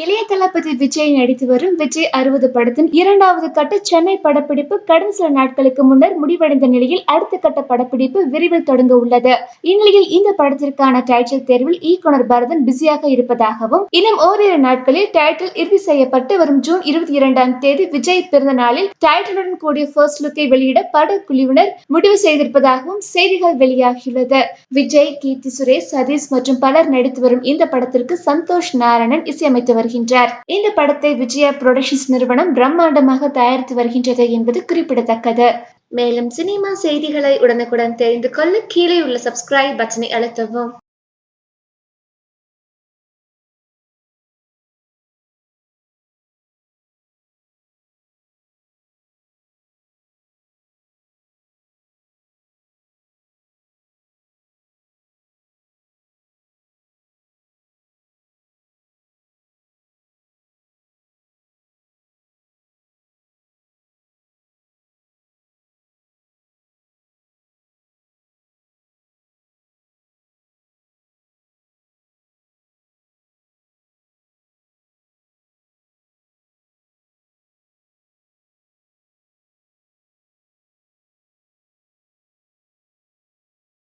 இளைய தளபதி விஜய் நடித்து வரும் விஜய் 60 படத்தின் 2வது கட்ட சென்னை படப்பிடிப்பு கடந்த சில நாட்களுக்கு முன்னர் முடிவடைந்த நிலையில் அடுத்த கட்ட படப்பிடிப்பு விரைவில் தொடங்க உள்ளது. இந்நிலையில் இந்த படத்திற்கான டைட்டில் தேர்வில் இயக்குனர் பரதன் பிஸியாக இருப்பதாகவும், இன்னும் ஓரிரு நாட்களில் டைட்டில் இறுதி செய்யப்பட்டு வரும் ஜூன் 22ஆம் தேதி விஜய் பிறந்த நாளில் டைட்டிலுடன் கூடிய ஃபர்ஸ்ட் லுக்கை வெளியிட படக்குழுவினர் முடிவு செய்திருப்பதாகவும் செய்திகள் வெளியாகியுள்ளது. விஜய், கீர்த்தி சுரேஷ், சதீஷ் மற்றும் பலர் நடித்து வரும் இந்த படத்திற்கு சந்தோஷ் நாராயணன் இசையமைத்து வருகின்றார். இந்த படத்தை விஜயா புரொடக்ஷன்ஸ் நிறுவனம் பிரம்மாண்டமாக தயாரித்து வருகின்றது என்பது குறிப்பிடத்தக்கது. மேலும் சினிமா செய்திகளை உடனுக்குடன் தெரிந்து கொள்ள கீழே உள்ள சப்ஸ்கிரைப் பட்டனை அழுத்தவும்.